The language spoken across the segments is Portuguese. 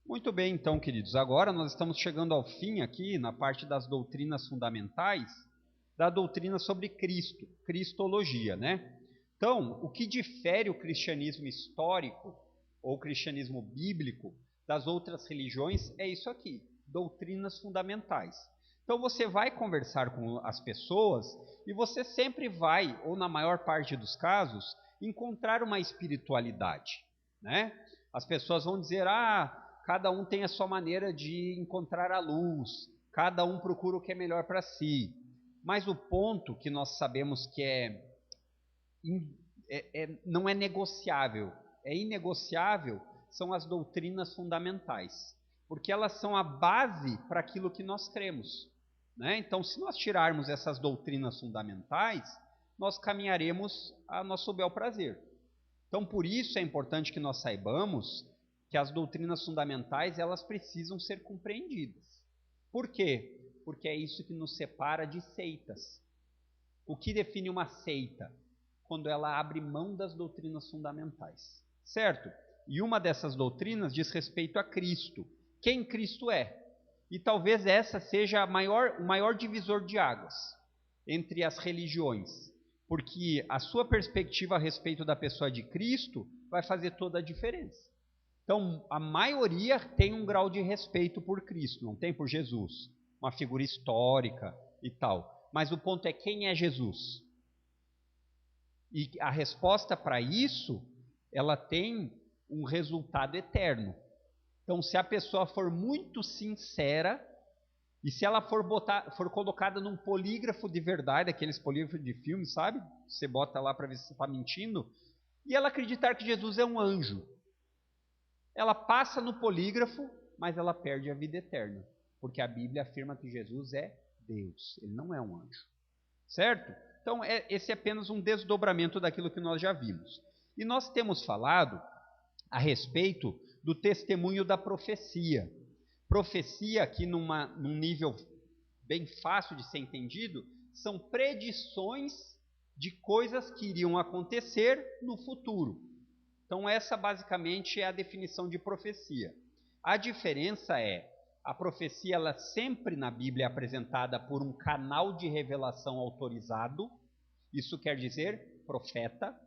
Muito bem, então, queridos. Agora nós estamos chegando ao fim aqui, na parte das doutrinas fundamentais, da doutrina sobre Cristo, cristologia, né? Então, o que difere o cristianismo histórico, ou o cristianismo bíblico, das outras religiões é isso aqui, doutrinas fundamentais. Então, você vai conversar com as pessoas e você sempre vai, ou na maior parte dos casos, encontrar uma espiritualidade, né? As pessoas vão dizer, cada um tem a sua maneira de encontrar a luz, cada um procura o que é melhor para si. Mas o ponto que nós sabemos que não é negociável, é inegociável, são as doutrinas fundamentais, porque elas são a base para aquilo que nós cremos, né? Então, se nós tirarmos essas doutrinas fundamentais, nós caminharemos a nosso bel prazer. Então, por isso é importante que nós saibamos que as doutrinas fundamentais, elas precisam ser compreendidas. Por quê? Porque é isso que nos separa de seitas. O que define uma seita? Quando ela abre mão das doutrinas fundamentais, certo? E uma dessas doutrinas diz respeito a Cristo. Quem Cristo é? E talvez essa seja o maior divisor de águas entre as religiões, porque a sua perspectiva a respeito da pessoa de Cristo vai fazer toda a diferença. Então, a maioria tem um grau de respeito por Cristo, não tem por Jesus, uma figura histórica e tal. Mas o ponto é, quem é Jesus? E a resposta para isso, ela tem um resultado eterno. Então, se a pessoa for muito sincera, e se ela for colocada num polígrafo de verdade, aqueles polígrafos de filme, sabe? Você bota lá para ver se você está mentindo, e ela acreditar que Jesus é um anjo, ela passa no polígrafo, mas ela perde a vida eterna, porque a Bíblia afirma que Jesus é Deus, ele não é um anjo, certo? Então, esse é apenas um desdobramento daquilo que nós já vimos. E nós temos falado a respeito do testemunho da profecia. Profecia, aqui num nível bem fácil de ser entendido, são predições de coisas que iriam acontecer no futuro. Então, essa basicamente é a definição de profecia. A diferença é, a profecia, ela sempre na Bíblia é apresentada por um canal de revelação autorizado, isso quer dizer profeta.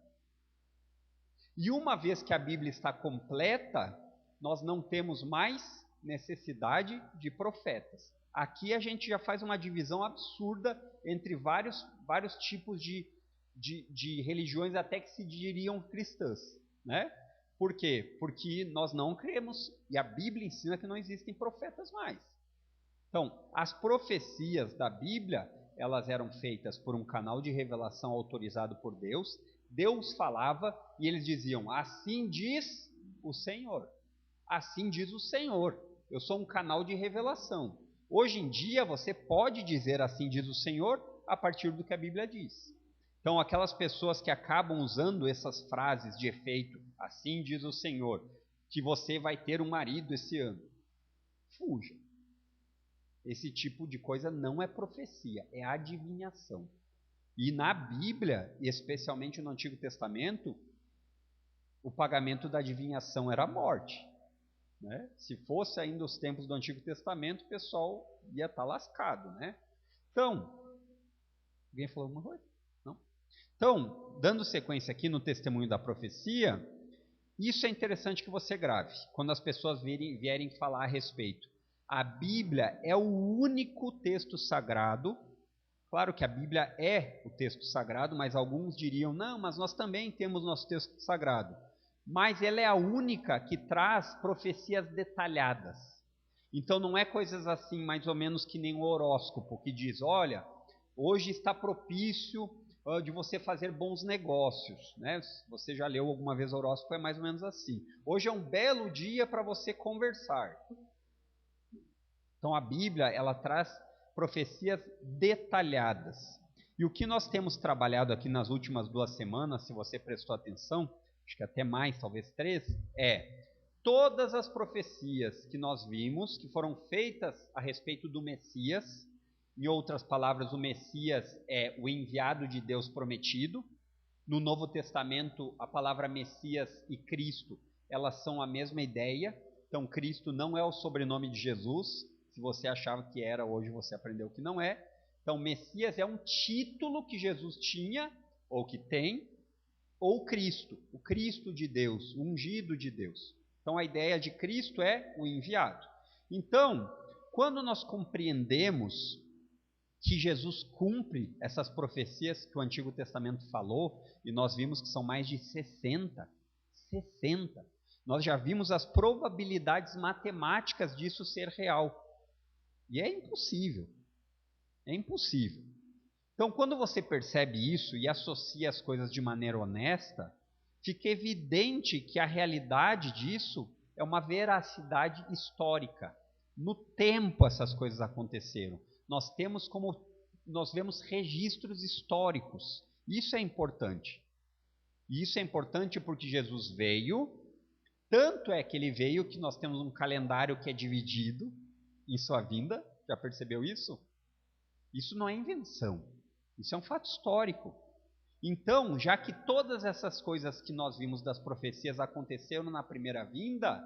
E uma vez que a Bíblia está completa, nós não temos mais necessidade de profetas. Aqui a gente já faz uma divisão absurda entre vários tipos de religiões, até que se diriam cristãs, né? Por quê? Porque nós não cremos, e a Bíblia ensina que não existem profetas mais. Então, as profecias da Bíblia, elas eram feitas por um canal de revelação autorizado por Deus. Deus falava e eles diziam, assim diz o Senhor. Assim diz o Senhor. Eu sou um canal de revelação. Hoje em dia você pode dizer assim diz o Senhor a partir do que a Bíblia diz. Então, aquelas pessoas que acabam usando essas frases de efeito, assim diz o Senhor, que você vai ter um marido esse ano, fuja. Esse tipo de coisa não é profecia, é adivinhação. E na Bíblia, especialmente no Antigo Testamento, o pagamento da adivinhação era a morte, né? Se fosse ainda os tempos do Antigo Testamento, o pessoal ia estar lascado, né? Então, alguém falou alguma coisa? Não? Então, dando sequência aqui no testemunho da profecia, isso é interessante que você grave, quando as pessoas vierem falar a respeito. A Bíblia é o único texto sagrado. Claro que a Bíblia é o texto sagrado, mas alguns diriam, não, mas nós também temos nosso texto sagrado. Mas ela é a única que traz profecias detalhadas. Então não é coisas assim, mais ou menos que nem o horóscopo, que diz, olha, hoje está propício de você fazer bons negócios, né? Você já leu alguma vez o horóscopo, é mais ou menos assim. Hoje é um belo dia para você conversar. Então a Bíblia, ela traz profecias detalhadas. E o que nós temos trabalhado aqui nas últimas 2 semanas, se você prestou atenção, acho que até mais, talvez 3, é todas as profecias que nós vimos, que foram feitas a respeito do Messias. Em outras palavras, o Messias é o enviado de Deus prometido. No Novo Testamento, a palavra Messias e Cristo, elas são a mesma ideia. Então, Cristo não é o sobrenome de Jesus. Se você achava que era, hoje você aprendeu que não é. Então, Messias é um título que Jesus tinha, ou que tem, ou Cristo, o Cristo de Deus, o ungido de Deus. Então, a ideia de Cristo é o enviado. Então, quando nós compreendemos que Jesus cumpre essas profecias que o Antigo Testamento falou, e nós vimos que são mais de 60, nós já vimos as probabilidades matemáticas disso ser real. E é impossível. É impossível. Então, quando você percebe isso e associa as coisas de maneira honesta, fica evidente que a realidade disso é uma veracidade histórica. No tempo essas coisas aconteceram. Nós vemos registros históricos. Isso é importante. E isso é importante porque Jesus veio, tanto é que ele veio que nós temos um calendário que é dividido em sua vinda. Já percebeu isso? Isso não é invenção. Isso é um fato histórico. Então, já que todas essas coisas que nós vimos das profecias aconteceram na primeira vinda,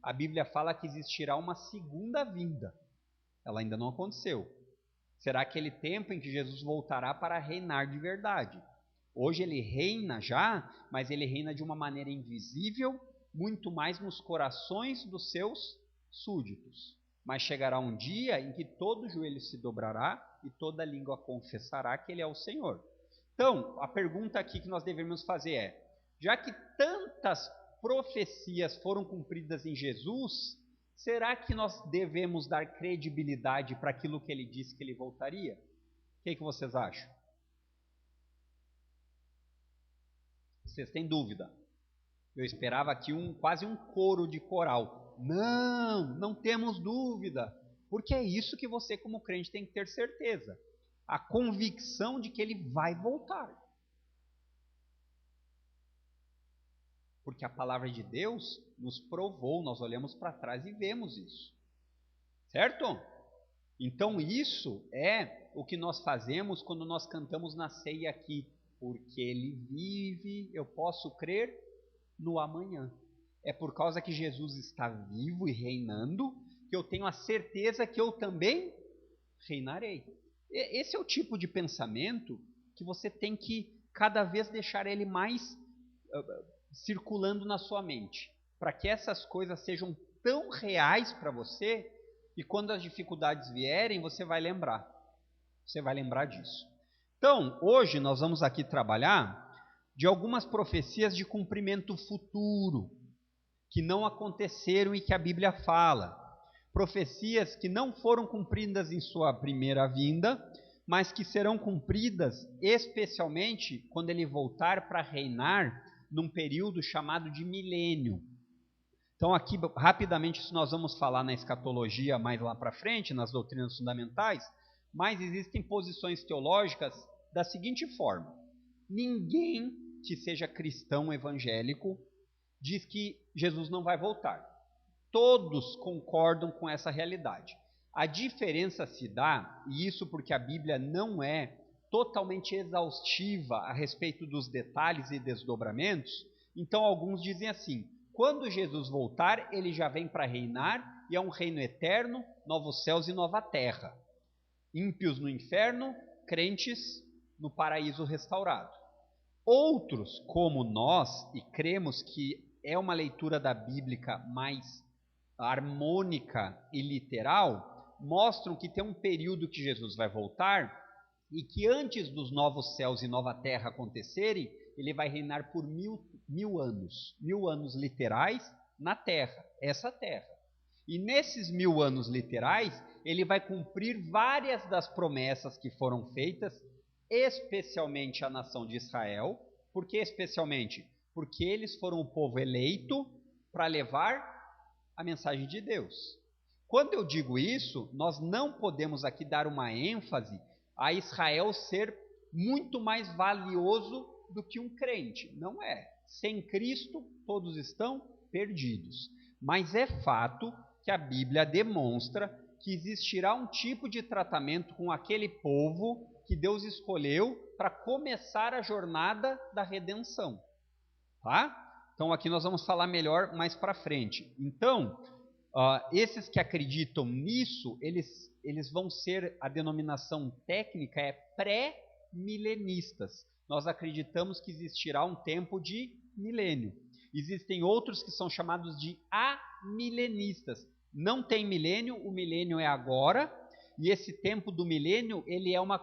a Bíblia fala que existirá uma segunda vinda. Ela ainda não aconteceu. Será aquele tempo em que Jesus voltará para reinar de verdade. Hoje ele reina já, mas ele reina de uma maneira invisível, muito mais nos corações dos seus súditos. Mas chegará um dia em que todo joelho se dobrará e toda língua confessará que ele é o Senhor. Então, a pergunta aqui que nós devemos fazer é: já que tantas profecias foram cumpridas em Jesus, será que nós devemos dar credibilidade para aquilo que ele disse que ele voltaria? O que vocês acham? Vocês têm dúvida? Eu esperava aqui quase um coro de coral. Não temos dúvida. Porque é isso que você, como crente, tem que ter certeza. A convicção de que ele vai voltar. Porque a palavra de Deus nos provou, nós olhamos para trás e vemos isso. Certo? Então isso é o que nós fazemos quando nós cantamos na ceia aqui. Porque ele vive, eu posso crer no amanhã. É por causa que Jesus está vivo e reinando que eu tenho a certeza que eu também reinarei. Esse é o tipo de pensamento que você tem que cada vez deixar ele mais circulando na sua mente, para que essas coisas sejam tão reais para você que quando as dificuldades vierem, você vai lembrar disso. Então, hoje nós vamos aqui trabalhar de algumas profecias de cumprimento futuro, que não aconteceram e que a Bíblia fala. Profecias que não foram cumpridas em sua primeira vinda, mas que serão cumpridas especialmente quando ele voltar para reinar num período chamado de milênio. Então aqui, rapidamente, isso nós vamos falar na escatologia mais lá para frente, nas doutrinas fundamentais, mas existem posições teológicas da seguinte forma: ninguém que seja cristão evangélico diz que Jesus não vai voltar. Todos concordam com essa realidade. A diferença se dá, e isso porque a Bíblia não é totalmente exaustiva a respeito dos detalhes e desdobramentos, então alguns dizem assim: quando Jesus voltar, ele já vem para reinar, e é um reino eterno, novos céus e nova terra. Ímpios no inferno, crentes no paraíso restaurado. Outros, como nós, e cremos que é uma leitura da Bíblia mais harmônica e literal, mostram que tem um período que Jesus vai voltar e que antes dos novos céus e nova terra acontecerem, ele vai reinar por mil anos literais na terra, essa terra. E nesses 1000 anos literais, ele vai cumprir várias das promessas que foram feitas, especialmente à nação de Israel. Por que especialmente? Porque eles foram o povo eleito para levar a mensagem de Deus. Quando eu digo isso, nós não podemos aqui dar uma ênfase a Israel ser muito mais valioso do que um crente. Não é. Sem Cristo, todos estão perdidos. Mas é fato que a Bíblia demonstra que existirá um tipo de tratamento com aquele povo que Deus escolheu para começar a jornada da redenção. Tá? Então aqui nós vamos falar melhor mais para frente. Então, Esses que acreditam nisso, eles vão ser, a denominação técnica é pré-milenistas. Nós acreditamos que existirá um tempo de milênio. Existem outros que são chamados de amilenistas. Não tem milênio, o milênio é agora, e esse tempo do milênio, ele é uma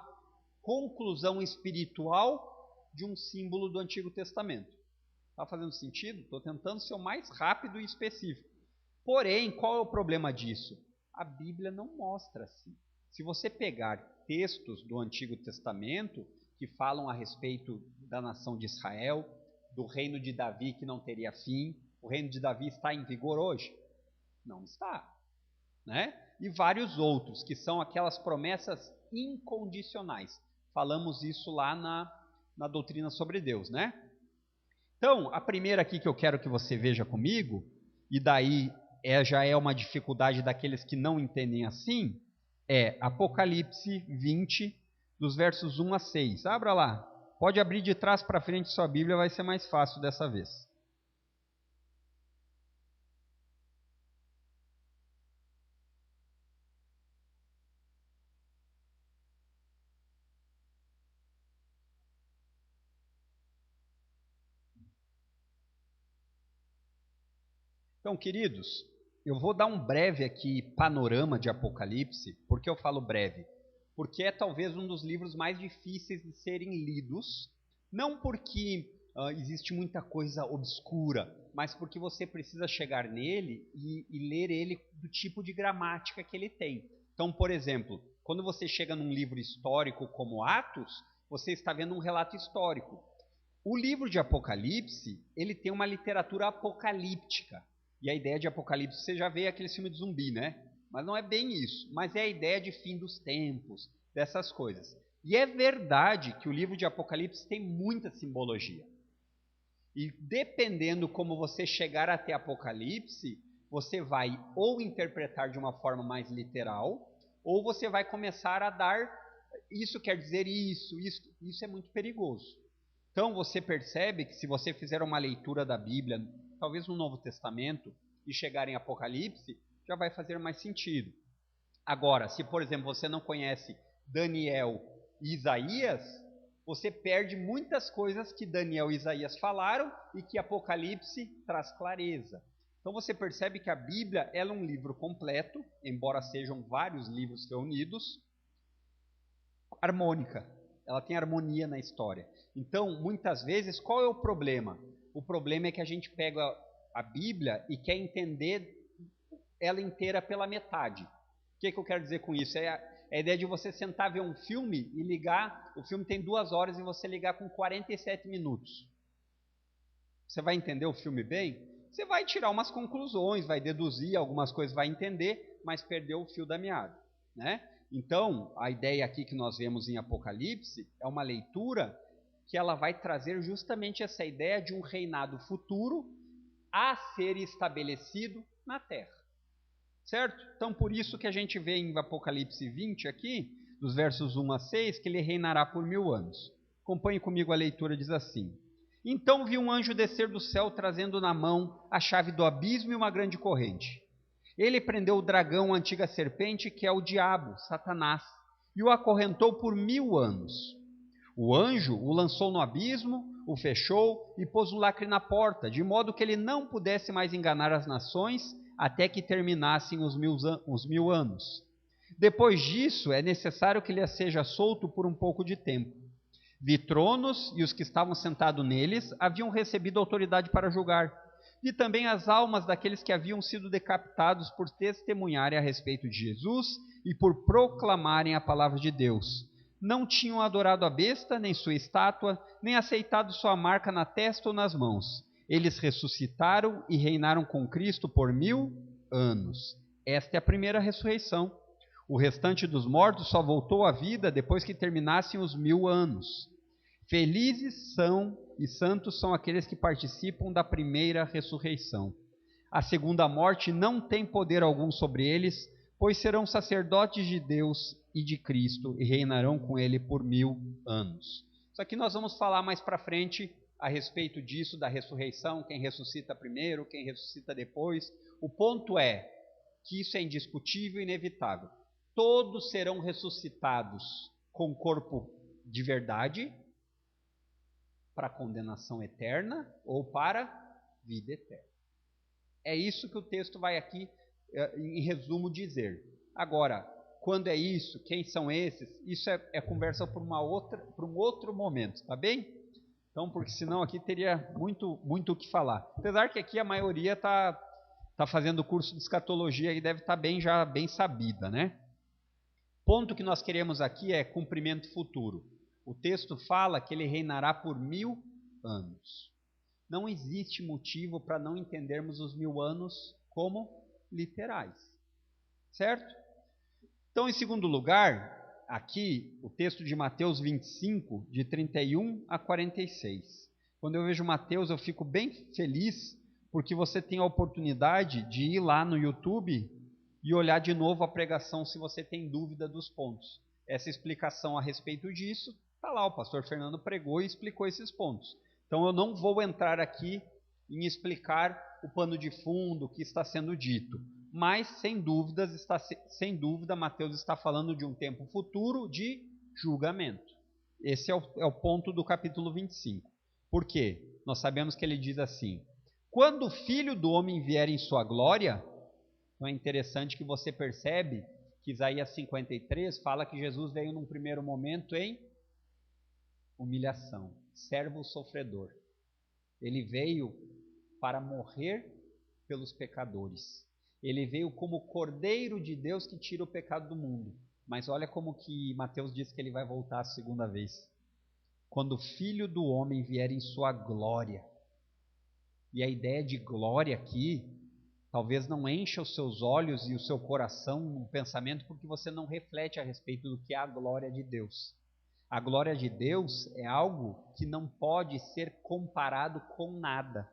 conclusão espiritual de um símbolo do Antigo Testamento. Está fazendo sentido? Estou tentando ser o mais rápido e específico. Porém, qual é o problema disso? A Bíblia não mostra assim. Se você pegar textos do Antigo Testamento que falam a respeito da nação de Israel, do reino de Davi que não teria fim, o reino de Davi está em vigor hoje? Não está. Né? E vários outros, que são aquelas promessas incondicionais. Falamos isso lá na doutrina sobre Deus, né? Então, a primeira aqui que eu quero que você veja comigo, e daí já é uma dificuldade daqueles que não entendem assim, é Apocalipse 20, dos versos 1 a 6. Abra lá. Pode abrir de trás para frente sua Bíblia, vai ser mais fácil dessa vez. Então, queridos, eu vou dar um breve aqui panorama de Apocalipse. Por que eu falo breve? Porque é talvez um dos livros mais difíceis de serem lidos, não porque existe muita coisa obscura, mas porque você precisa chegar nele e ler ele do tipo de gramática que ele tem. Então, por exemplo, quando você chega num livro histórico como Atos, você está vendo um relato histórico. O livro de Apocalipse, ele tem uma literatura apocalíptica. E a ideia de Apocalipse, você já vê aquele filme de zumbi, né? Mas não é bem isso. Mas é a ideia de fim dos tempos, dessas coisas. E é verdade que o livro de Apocalipse tem muita simbologia. E dependendo como você chegar até Apocalipse, você vai ou interpretar de uma forma mais literal, ou você vai começar a dar, isso quer dizer isso é muito perigoso. Então você percebe que se você fizer uma leitura da Bíblia, talvez no Novo Testamento, e chegar em Apocalipse, já vai fazer mais sentido. Agora, se por exemplo você não conhece Daniel e Isaías, você perde muitas coisas que Daniel e Isaías falaram e que Apocalipse traz clareza. Então você percebe que a Bíblia é um livro completo, embora sejam vários livros reunidos, harmônica. Ela tem harmonia na história. Então, muitas vezes, qual é o problema? O problema é que a gente pega a Bíblia e quer entender ela inteira pela metade. O que eu quero dizer com isso? É a ideia de você sentar, ver um filme e ligar, o filme tem 2 horas e você ligar com 47 minutos. Você vai entender o filme bem? Você vai tirar umas conclusões, vai deduzir algumas coisas, vai entender, mas perdeu o fio da meada, né? Então, a ideia aqui que nós vemos em Apocalipse é uma leitura que ela vai trazer justamente essa ideia de um reinado futuro a ser estabelecido na Terra. Certo? Então, por isso que a gente vê em Apocalipse 20 aqui, dos versos 1 a 6, que ele reinará por 1000 anos. Acompanhe comigo a leitura, diz assim: Então vi um anjo descer do céu, trazendo na mão a chave do abismo e uma grande corrente. Ele prendeu o dragão, a antiga serpente, que é o diabo, Satanás, e o acorrentou por 1000 anos. O anjo o lançou no abismo, o fechou e pôs um lacre na porta, de modo que ele não pudesse mais enganar as nações até que terminassem os 1000 anos. Depois disso, é necessário que ele seja solto por um pouco de tempo. Vi tronos e os que estavam sentados neles haviam recebido autoridade para julgar. Vi também as almas daqueles que haviam sido decapitados por testemunharem a respeito de Jesus e por proclamarem a palavra de Deus. Não tinham adorado a besta, nem sua estátua, nem aceitado sua marca na testa ou nas mãos. Eles ressuscitaram e reinaram com Cristo por 1000 anos. Esta é a primeira ressurreição. O restante dos mortos só voltou à vida depois que terminassem os 1000 anos. Felizes são e santos são aqueles que participam da primeira ressurreição. A segunda morte não tem poder algum sobre eles, pois serão sacerdotes de Deus e de Cristo e reinarão com ele por 1000 anos. Isso aqui nós vamos falar mais para frente a respeito disso, da ressurreição, quem ressuscita primeiro, quem ressuscita depois. O ponto é, que isso é indiscutível e inevitável. Todos serão ressuscitados com corpo de verdade, para condenação eterna ou para vida eterna. É isso que o texto vai aqui, em resumo, dizer. Agora, quando é isso, quem são esses, isso é conversa para um outro momento, tá bem? Então, porque senão aqui teria muito o que falar. Apesar que aqui a maioria está fazendo o curso de escatologia e deve estar bem sabida, né? Ponto que nós queremos aqui é cumprimento futuro. O texto fala que ele reinará por 1000 anos. Não existe motivo para não entendermos os 1000 anos como literais. Certo? Então, em segundo lugar, aqui o texto de Mateus 25, de 31 a 46. Quando eu vejo Mateus, eu fico bem feliz, porque você tem a oportunidade de ir lá no YouTube e olhar de novo a pregação se você tem dúvida dos pontos. Essa explicação a respeito disso, está lá, o pastor Fernando pregou e explicou esses pontos. Então eu não vou entrar aqui em explicar o pano de fundo, o que está sendo dito. Mas, sem dúvida, Mateus está falando de um tempo futuro de julgamento. Esse é o ponto do capítulo 25. Por quê? Nós sabemos que ele diz assim: quando o Filho do Homem vier em sua glória. Então é interessante que você percebe que Isaías 53 fala que Jesus veio num primeiro momento em humilhação, servo sofredor. Ele veio para morrer pelos pecadores. Ele veio como Cordeiro de Deus que tira o pecado do mundo. Mas olha como que Mateus diz que ele vai voltar a segunda vez. Quando o Filho do Homem vier em sua glória. E a ideia de glória aqui talvez não encha os seus olhos e o seu coração no pensamento, porque você não reflete a respeito do que é a glória de Deus. A glória de Deus é algo que não pode ser comparado com nada.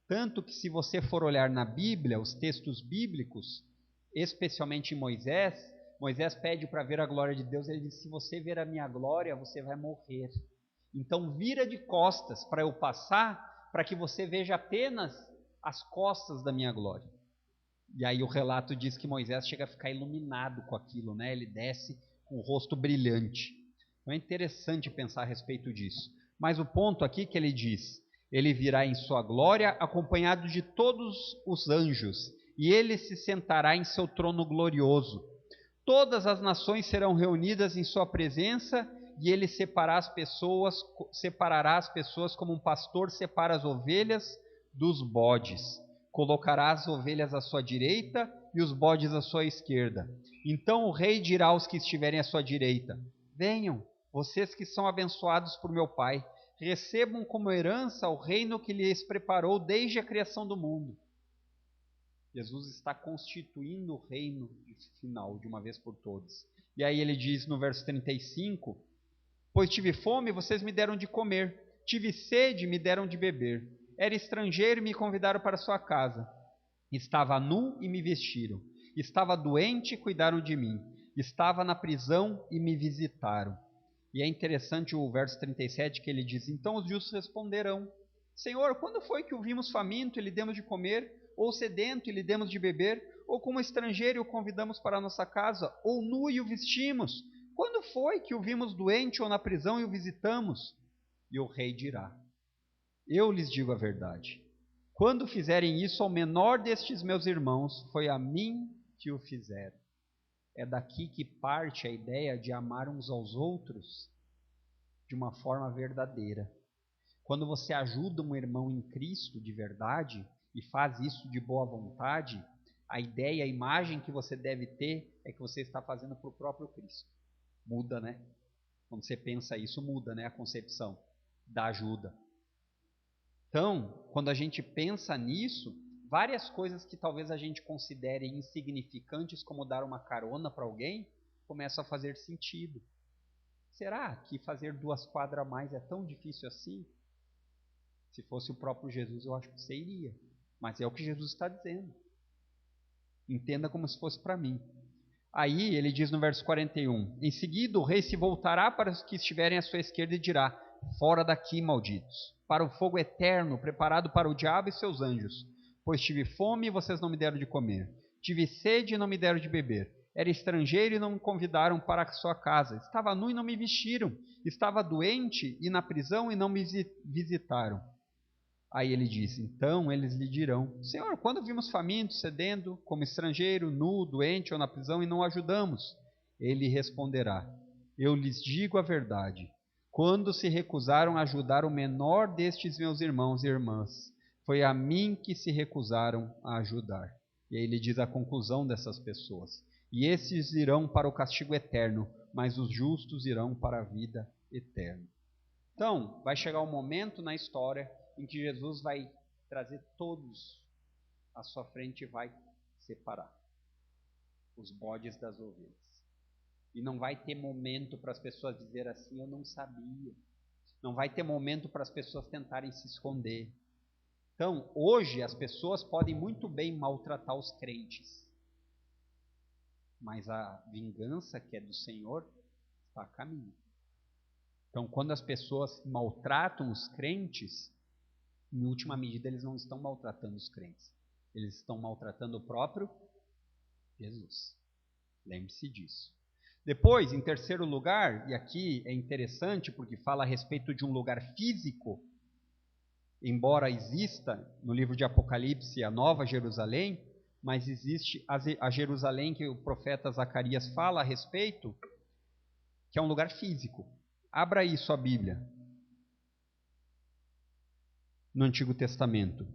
Tanto que se você for olhar na Bíblia, os textos bíblicos, especialmente em Moisés pede para ver a glória de Deus, ele diz: se você ver a minha glória, você vai morrer. Então vira de costas para eu passar, para que você veja apenas as costas da minha glória. E aí o relato diz que Moisés chega a ficar iluminado com aquilo, né? Ele desce com o rosto brilhante. Então é interessante pensar a respeito disso. Mas o ponto aqui que ele diz: ele virá em sua glória acompanhado de todos os anjos, e ele se sentará em seu trono glorioso. Todas as nações serão reunidas em sua presença, e ele separará as pessoas como um pastor separa as ovelhas dos bodes. Colocará as ovelhas à sua direita e os bodes à sua esquerda. Então o rei dirá aos que estiverem à sua direita: venham, vocês que são abençoados por meu Pai, recebam como herança o reino que lhes preparou desde a criação do mundo. Jesus está constituindo o reino final, de uma vez por todas. E aí ele diz no verso 35: pois tive fome, vocês me deram de comer, tive sede, me deram de beber. Era estrangeiro e me convidaram para sua casa. Estava nu e me vestiram. Estava doente e cuidaram de mim. Estava na prisão e me visitaram. E é interessante o verso 37 que ele diz: então os justos responderão: Senhor, quando foi que o vimos faminto e lhe demos de comer? Ou sedento e lhe demos de beber? Ou como estrangeiro e o convidamos para a nossa casa? Ou nu e o vestimos? Quando foi que o vimos doente ou na prisão e o visitamos? E o rei dirá: eu lhes digo a verdade. Quando fizerem isso ao menor destes meus irmãos, foi a mim que o fizeram. É daqui que parte a ideia de amar uns aos outros de uma forma verdadeira. Quando você ajuda um irmão em Cristo de verdade e faz isso de boa vontade, a ideia, a imagem que você deve ter é que você está fazendo para o próprio Cristo. Muda, né? Quando você pensa isso, muda, né? A concepção da ajuda. Então, quando a gente pensa nisso, várias coisas que talvez a gente considere insignificantes, como dar uma carona para alguém, começam a fazer sentido. Será que fazer 2 quadras a mais é tão difícil assim? Se fosse o próprio Jesus, eu acho que você iria. Mas é o que Jesus está dizendo. Entenda como se fosse para mim. Aí ele diz no verso 41, em seguida o rei se voltará para os que estiverem à sua esquerda e dirá: fora daqui, malditos, para o fogo eterno preparado para o diabo e seus anjos, pois tive fome e vocês não me deram de comer, Tive sede e não me deram de beber. Era estrangeiro e não me convidaram para a sua casa. Estava nu e não me vestiram. Estava doente e na prisão e não me visitaram. Aí ele disse, então eles lhe dirão, Senhor, quando vimos faminto, sedento, como estrangeiro, nu, doente ou na prisão e não ajudamos? Ele responderá, eu lhes digo a verdade, quando se recusaram a ajudar o menor destes meus irmãos e irmãs, foi a mim que se recusaram a ajudar. E aí ele diz a conclusão dessas pessoas, e esses irão para o castigo eterno, mas os justos irão para a vida eterna. Então, vai chegar um momento na história em que Jesus vai trazer todos à sua frente e vai separar os bodes das ovelhas. E não vai ter momento para as pessoas dizer assim, eu não sabia. Não vai ter momento para as pessoas tentarem se esconder. Então, hoje as pessoas podem muito bem maltratar os crentes. Mas a vingança que é do Senhor está a caminho. Então, quando as pessoas maltratam os crentes, em última medida, eles não estão maltratando os crentes. Eles estão maltratando o próprio Jesus. Lembre-se disso. Depois, em terceiro lugar, e aqui é interessante porque fala a respeito de um lugar físico, embora exista no livro de Apocalipse a Nova Jerusalém, mas existe a Jerusalém que o profeta Zacarias fala a respeito, que é um lugar físico. Abra aí sua Bíblia. No Antigo Testamento.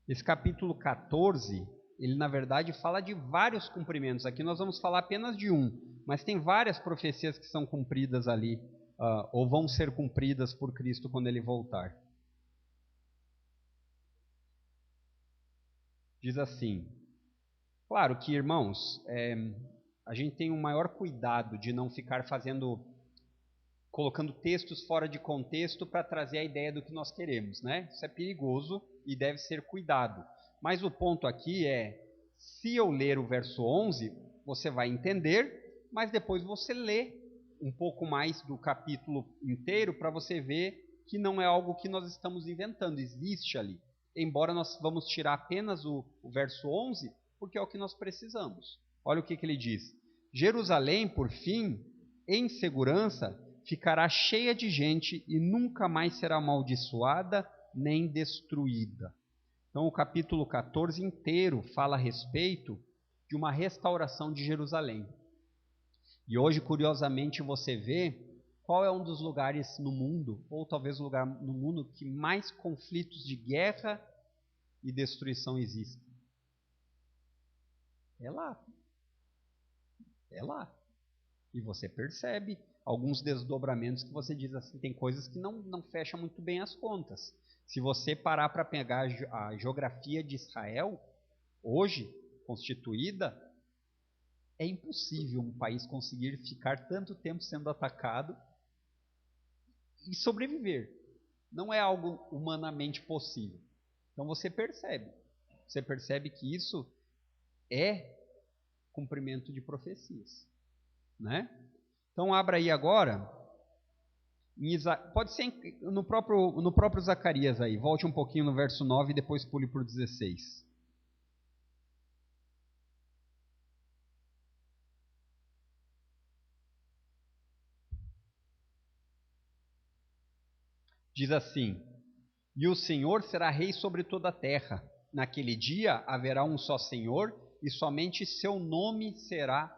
Esse capítulo 14, ele na verdade fala de vários cumprimentos. Aqui nós vamos falar apenas de um, mas tem várias profecias que são cumpridas ali, ou vão ser cumpridas por Cristo quando ele voltar. Diz assim, claro que, irmãos, a gente tem um maior cuidado de não ficar colocando textos fora de contexto para trazer a ideia do que nós queremos, né? Isso é perigoso e deve ser cuidado. Mas o ponto aqui é, se eu ler o verso 11, você vai entender, mas depois você lê um pouco mais do capítulo inteiro para você ver que não é algo que nós estamos inventando, existe ali. Embora nós vamos tirar apenas o verso 11, porque é o que nós precisamos. Olha o que ele diz. Jerusalém, por fim, em segurança, ficará cheia de gente e nunca mais será amaldiçoada nem destruída. Então, o capítulo 14 inteiro fala a respeito de uma restauração de Jerusalém. E hoje, curiosamente, você vê qual é um dos lugares no mundo, ou talvez o lugar no mundo, que mais conflitos de guerra e destruição existem. É lá. É lá. E você percebe alguns desdobramentos que você diz assim, tem coisas que não fecham muito bem as contas. Se você parar para pegar a geografia de Israel, hoje constituída, é impossível um país conseguir ficar tanto tempo sendo atacado e sobreviver. Não é algo humanamente possível. Então você percebe que isso é cumprimento de profecias, né? Então abra aí agora, pode ser no próprio Zacarias aí, volte um pouquinho no verso 9 e depois pule para o 16. Diz assim, e o Senhor será rei sobre toda a terra. Naquele dia haverá um só Senhor e somente seu nome será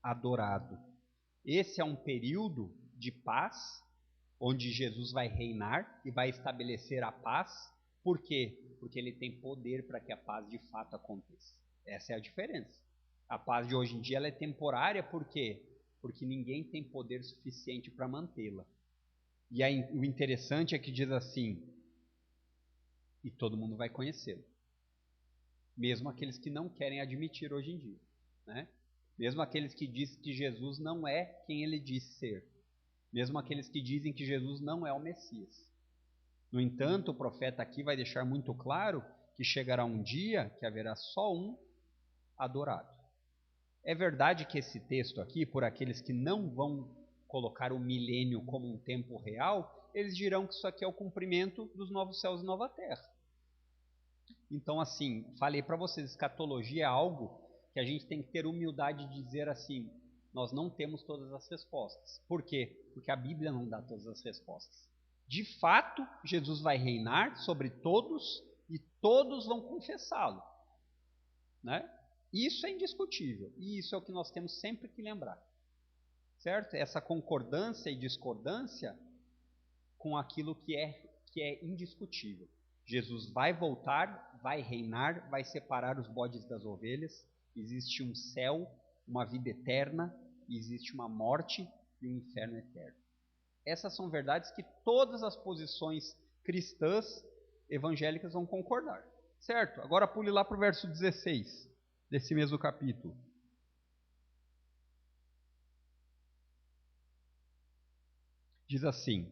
adorado. Esse é um período de paz, onde Jesus vai reinar e vai estabelecer a paz. Por quê? Porque ele tem poder para que a paz de fato aconteça. Essa é a diferença. A paz de hoje em dia ela é temporária, por quê? Porque ninguém tem poder suficiente para mantê-la. E aí, o interessante é que diz assim, e todo mundo vai conhecê-lo. Mesmo aqueles que não querem admitir hoje em dia, né? Mesmo aqueles que dizem que Jesus não é quem ele diz ser. Mesmo aqueles que dizem que Jesus não é o Messias. No entanto, o profeta aqui vai deixar muito claro que chegará um dia que haverá só um adorado. É verdade que esse texto aqui, por aqueles que não vão colocar o milênio como um tempo real, eles dirão que isso aqui é o cumprimento dos novos céus e nova terra. Então, assim, falei para vocês, escatologia é algo que a gente tem que ter humildade de dizer assim, nós não temos todas as respostas. Por quê? Porque a Bíblia não dá todas as respostas. De fato, Jesus vai reinar sobre todos e todos vão confessá-lo, né? Isso é indiscutível e isso é o que nós temos sempre que lembrar, certo? Essa concordância e discordância com aquilo que é indiscutível. Jesus vai voltar, vai reinar, vai separar os bodes das ovelhas. Existe um céu, uma vida eterna, existe uma morte e um inferno eterno. Essas são verdades que todas as posições cristãs evangélicas vão concordar, certo? Agora pule lá para o verso 16 desse mesmo capítulo. Diz assim,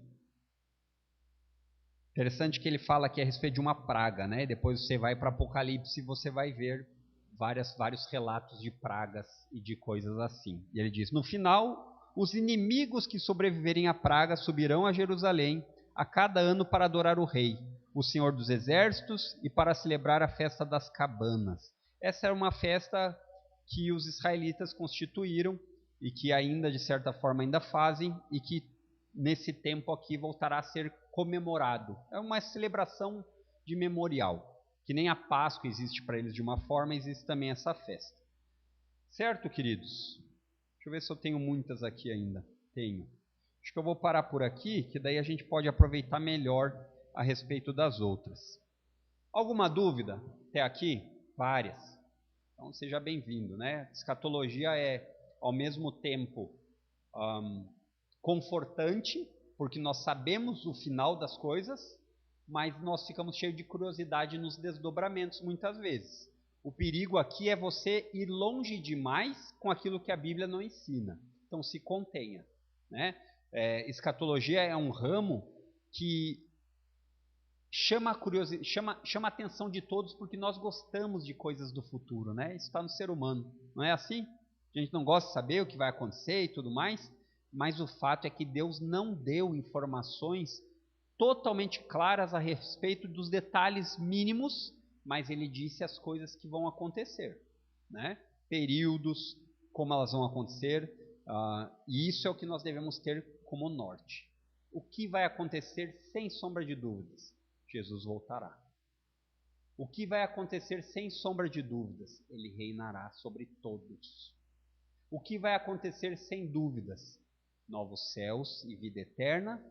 interessante que ele fala aqui a respeito de uma praga, né? Depois você vai para Apocalipse e você vai ver vários relatos de pragas e de coisas assim. E ele diz, no final, os inimigos que sobreviverem à praga subirão a Jerusalém a cada ano para adorar o rei, o Senhor dos Exércitos, e para celebrar a festa das cabanas. Essa era uma festa que os israelitas constituíram e que ainda, de certa forma, ainda fazem e que nesse tempo aqui voltará a ser comemorado. É uma celebração de memorial. Que nem a Páscoa existe para eles de uma forma, existe também essa festa. Certo, queridos? Deixa eu ver se eu tenho muitas aqui ainda. Tenho. Acho que eu vou parar por aqui, que daí a gente pode aproveitar melhor a respeito das outras. Alguma dúvida até aqui? Várias. Então seja bem-vindo, né? Escatologia é, ao mesmo tempo, confortante, porque nós sabemos o final das coisas, mas nós ficamos cheios de curiosidade nos desdobramentos muitas vezes. O perigo aqui é você ir longe demais com aquilo que a Bíblia não ensina. Então se contenha, né? Escatologia é um ramo que chama a atenção de todos porque nós gostamos de coisas do futuro, né? Isso está no ser humano, não é assim? A gente não gosta de saber o que vai acontecer e tudo mais, mas o fato é que Deus não deu informações totalmente claras a respeito dos detalhes mínimos, mas ele disse as coisas que vão acontecer, né? Períodos, como elas vão acontecer, e isso é o que nós devemos ter como norte. O que vai acontecer sem sombra de dúvidas? Jesus voltará. O que vai acontecer sem sombra de dúvidas? Ele reinará sobre todos. O que vai acontecer sem dúvidas? Novos céus e vida eterna,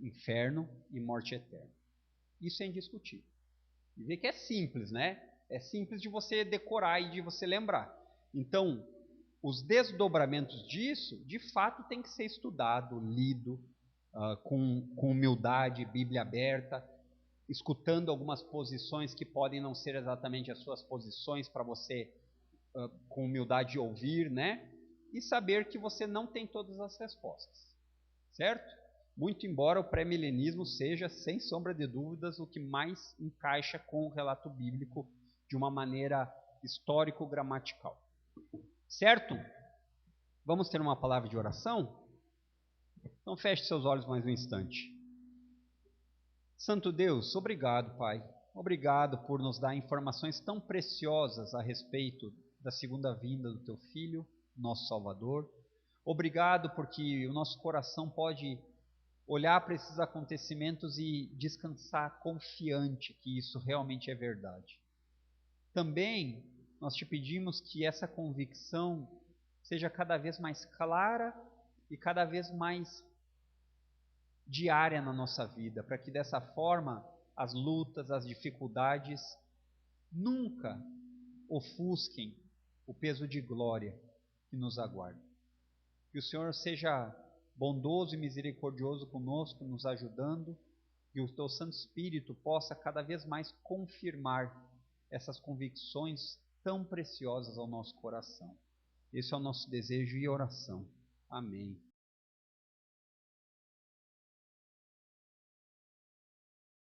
inferno e morte eterna. Isso é indiscutível. E vê que é simples, né? É simples de você decorar e de você lembrar. Então, os desdobramentos disso, de fato, tem que ser estudado, lido, com humildade, Bíblia aberta, escutando algumas posições que podem não ser exatamente as suas posições, para você, com humildade, ouvir, né? E saber que você não tem todas as respostas, certo? Muito embora o pré-milenismo seja, sem sombra de dúvidas, o que mais encaixa com o relato bíblico de uma maneira histórico-gramatical. Certo? Vamos ter uma palavra de oração? Então feche seus olhos mais um instante. Santo Deus, obrigado, Pai. Obrigado por nos dar informações tão preciosas a respeito da segunda vinda do Teu Filho, nosso Salvador. Obrigado porque o nosso coração pode olhar para esses acontecimentos e descansar confiante que isso realmente é verdade. Também nós te pedimos que essa convicção seja cada vez mais clara e cada vez mais diária na nossa vida, para que dessa forma as lutas, as dificuldades nunca ofusquem o peso de glória que nos aguarda. Que o Senhor seja bondoso e misericordioso conosco, nos ajudando, e o Teu Santo Espírito possa cada vez mais confirmar essas convicções tão preciosas ao nosso coração. Esse é o nosso desejo e oração. Amém.